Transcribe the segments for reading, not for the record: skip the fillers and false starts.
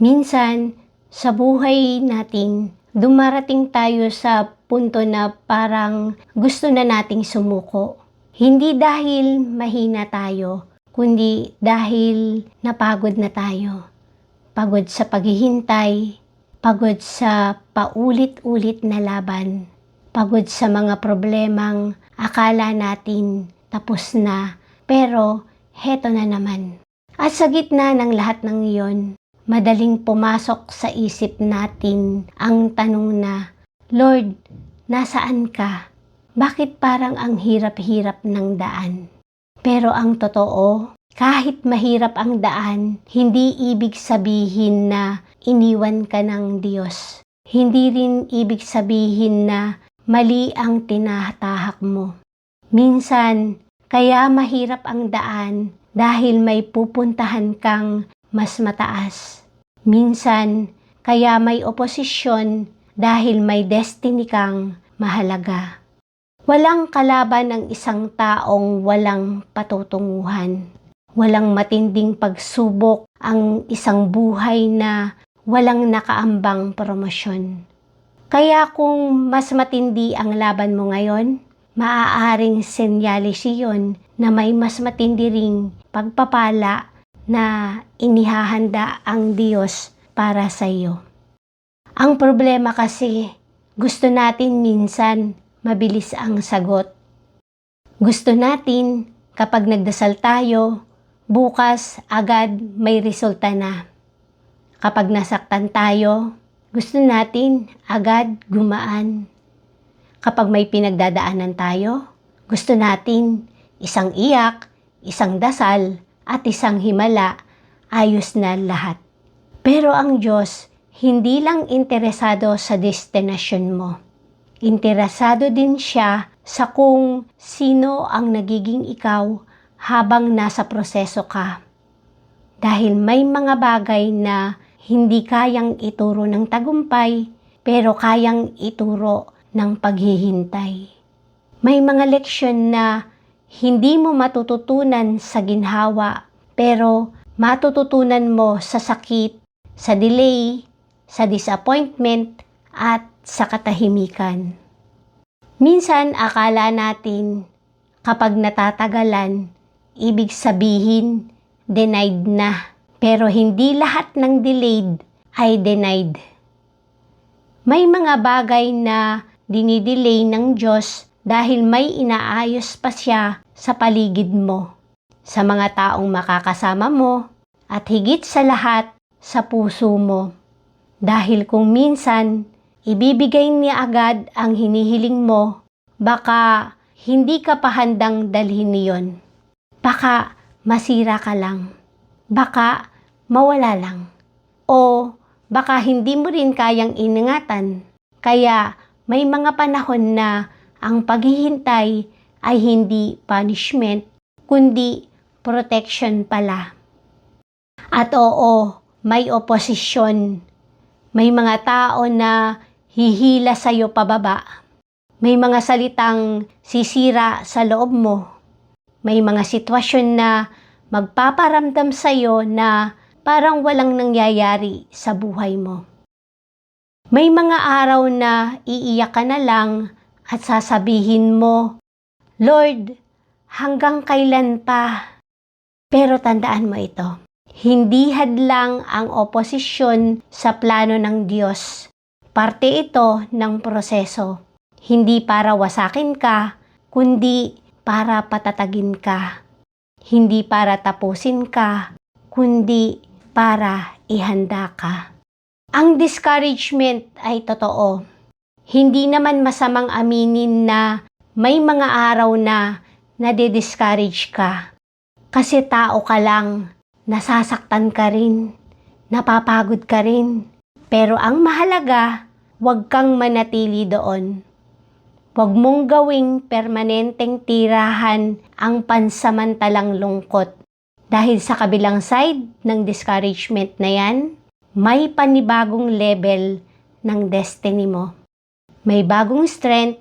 Minsan, sa buhay natin, dumarating tayo sa punto na parang gusto na nating sumuko. Hindi dahil mahina tayo, kundi dahil napagod na tayo. Pagod sa paghihintay, pagod sa paulit-ulit na laban, pagod sa mga problemang akala natin tapos na, pero heto na naman. At sa gitna ng lahat ng iyon, madaling pumasok sa isip natin ang tanong na, Lord, nasaan ka? Bakit parang ang hirap-hirap ng daan? Pero ang totoo, kahit mahirap ang daan, hindi ibig sabihin na iniwan ka ng Diyos. Hindi rin ibig sabihin na mali ang tinatahak mo. Minsan, kaya mahirap ang daan dahil may pupuntahan kang mas mataas. Minsan, kaya may oposisyon dahil may destiny kang mahalaga. Walang kalaban ang isang taong walang patutunguhan. Walang matinding pagsubok ang isang buhay na walang nakaambang promosyon. Kaya kung mas matindi ang laban mo ngayon, maaaring senyales iyon na may mas matindi ring pagpapala na inihahanda ang Diyos para sa iyo. Ang problema kasi, gusto natin minsan mabilis ang sagot. Gusto natin kapag nagdasal tayo, bukas agad may resulta na. Kapag nasaktan tayo, gusto natin agad gumaan. Kapag may pinagdadaanan tayo, gusto natin isang iyak, isang dasal, at isang himala, ayos na lahat. Pero ang Diyos, hindi lang interesado sa destinasyon mo. Interesado din siya sa kung sino ang nagiging ikaw habang nasa proseso ka. Dahil may mga bagay na hindi kayang ituro ng tagumpay, pero kayang ituro ng paghihintay. May mga leksyon na hindi mo matututunan sa ginhawa, pero matututunan mo sa sakit, sa delay, sa disappointment, at sa katahimikan. Minsan akala natin kapag natatagalan, ibig sabihin denied na. Pero hindi lahat ng delayed ay denied. May mga bagay na dinidelay ng Diyos dahil may inaayos pa siya sa paligid mo, sa mga taong makakasama mo, at higit sa lahat sa puso mo. Dahil kung minsan, ibibigay niya agad ang hinihiling mo, baka hindi ka pa handang dalhin niyon. Baka masira ka lang. Baka mawala lang. O baka hindi mo rin kayang ingatan. Kaya may mga panahon na ang paghihintay ay hindi punishment, kundi protection pala. At oo, may oposisyon. May mga tao na hihila sa'yo pababa. May mga salitang sisira sa loob mo. May mga sitwasyon na magpaparamdam sa'yo na parang walang nangyayari sa buhay mo. May mga araw na iiyak ka na lang at sasabihin mo, Lord, hanggang kailan pa? Pero tandaan mo ito, hindi hadlang ang oposisyon sa plano ng Diyos. Parte ito ng proseso. Hindi para wasakin ka, kundi para patatagin ka. Hindi para tapusin ka, kundi para ihanda ka. Ang discouragement ay totoo. Hindi naman masamang aminin na may mga araw na nade-discourage ka. Kasi tao ka lang, nasasaktan ka rin, napapagod ka rin. Pero ang mahalaga, huwag kang manatili doon. Huwag mong gawing permanenteng tirahan ang pansamantalang lungkot. Dahil sa kabilang side ng discouragement na yan, may panibagong level ng destiny mo. May bagong strength,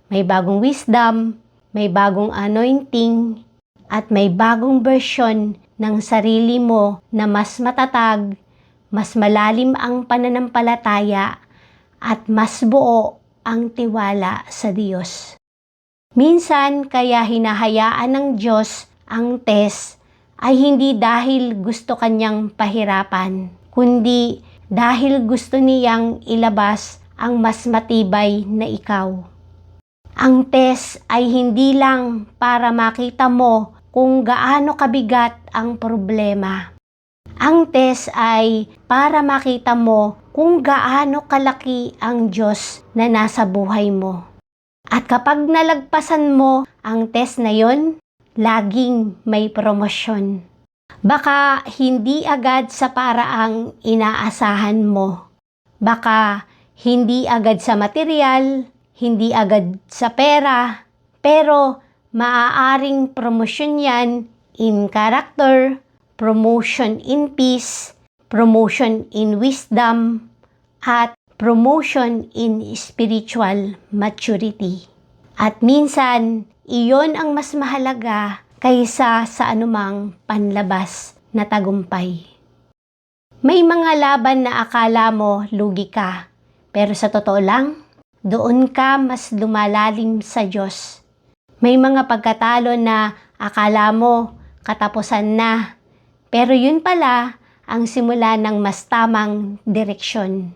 may bagong wisdom, may bagong anointing, at may bagong version ng sarili mo na mas matatag, mas malalim ang pananampalataya at mas buo ang tiwala sa Diyos. Minsan kaya hinahayaan ng Diyos ang test ay hindi dahil gusto kanyang pahirapan, kundi dahil gusto niyang ilabas ang mas matibay na ikaw. Ang test ay hindi lang para makita mo kung gaano kabigat ang problema. Ang test ay para makita mo kung gaano kalaki ang Diyos na nasa buhay mo. At kapag nalagpasan mo ang test na yon, laging may promosyon. Baka hindi agad sa paraang inaasahan mo. Baka hindi agad sa material, hindi agad sa pera, pero maaaring promosyon yan in character, promotion in peace, promotion in wisdom, at promotion in spiritual maturity. At minsan, iyon ang mas mahalaga kaysa sa anumang panlabas na tagumpay. May mga laban na akala mo lugi ka, pero sa totoo lang, doon ka mas lumalalim sa Diyos. May mga pagkatalo na akala mo katapusan na, pero yun pala ang simula ng mas tamang direksyon.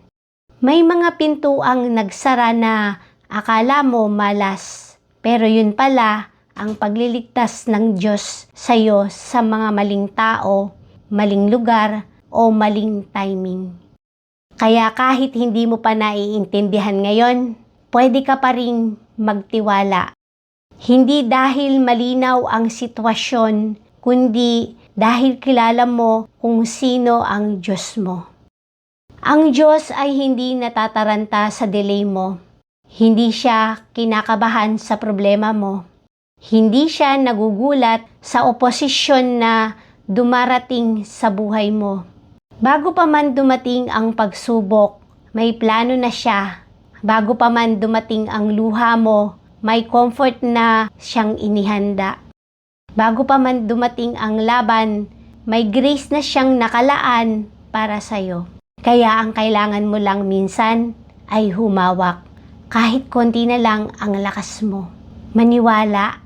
May mga pintuang nagsara na akala mo malas, pero yun pala ang pagliligtas ng Diyos sa iyo sa mga maling tao, maling lugar, o maling timing. Kaya kahit hindi mo pa naiintindihan ngayon, pwede ka pa ring magtiwala. Hindi dahil malinaw ang sitwasyon, kundi dahil kilala mo kung sino ang Diyos mo. Ang Diyos ay hindi natataranta sa delay mo. Hindi siya kinakabahan sa problema mo. Hindi siya nagugulat sa oposisyon na dumarating sa buhay mo. Bago pa man dumating ang pagsubok, may plano na siya. Bago pa man dumating ang luha mo, may comfort na siyang inihanda. Bago pa man dumating ang laban, may grace na siyang nakalaan para sa'yo. Kaya ang kailangan mo lang minsan ay humawak. Kahit konti na lang ang lakas mo. Maniwala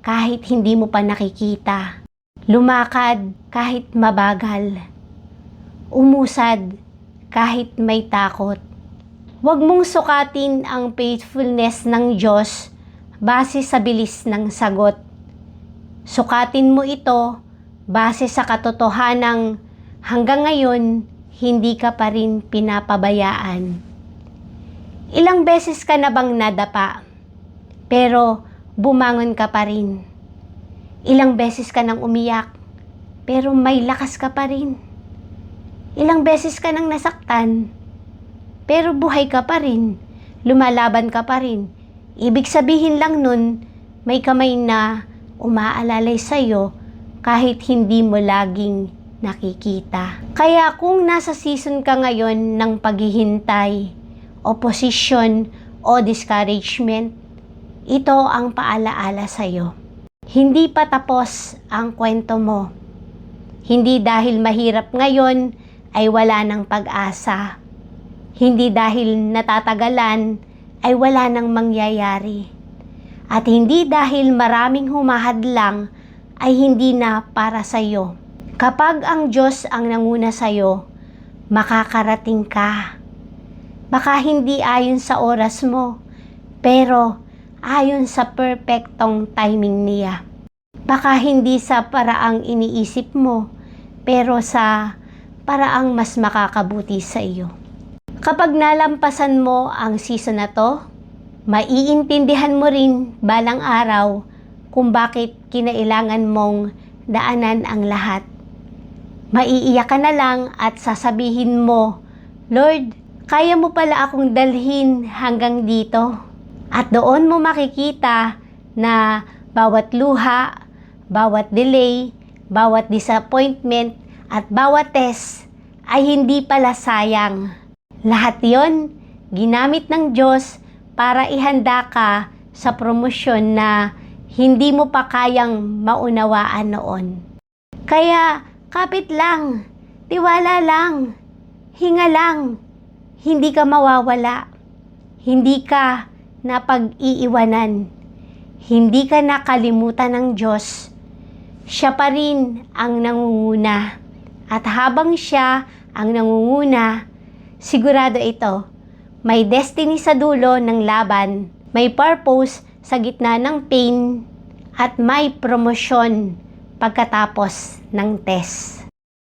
kahit hindi mo pa nakikita. Lumakad kahit mabagal. Umusad kahit may takot. Huwag mong sukatin ang faithfulness ng Diyos base sa bilis ng sagot. Sukatin mo ito base sa katotohanang hanggang ngayon hindi ka pa rin pinapabayaan. Ilang beses ka na bang nadapa, pero bumangon ka pa rin? Ilang beses ka nang umiyak, pero may lakas ka pa rin? Ilang beses ka nang nasaktan, pero buhay ka pa rin, lumalaban ka pa rin. Ibig sabihin lang nun, may kamay na umaalalay sa'yo kahit hindi mo laging nakikita. Kaya kung nasa season ka ngayon ng paghihintay, opposition o discouragement, ito ang paalaala sa'yo. Hindi pa tapos ang kwento mo. Hindi dahil mahirap ngayon ay wala ng pag-asa. Hindi dahil natatagalan ay wala nang mangyayari. At hindi dahil maraming humahadlang ay hindi na para sa iyo. Kapag ang Diyos ang nanguna sa iyo, makakarating ka. Baka hindi ayon sa oras mo, pero ayon sa perpektong timing niya. Baka hindi sa paraang iniisip mo, pero sa paraang mas makakabuti sa iyo. Kapag nalampasan mo ang season na to, maiintindihan mo rin balang araw kung bakit kinailangan mong daanan ang lahat. Maiiyak ka na lang at sasabihin mo, Lord, kaya mo pala akong dalhin hanggang dito. At doon mo makikita na bawat luha, bawat delay, bawat disappointment, at bawat test ay hindi pala sayang. Lahat yon ginamit ng Diyos para ihanda ka sa promosyon na hindi mo pa kayang maunawaan noon. Kaya kapit lang, tiwala lang, hinga lang. Hindi ka mawawala. Hindi ka napag-iiwanan. Hindi ka nakalimutan ng Diyos. Siya pa rin ang nangunguna. At habang siya ang nangunguna, sigurado ito, may destiny sa dulo ng laban, may purpose sa gitna ng pain, at may promosyon pagkatapos ng test.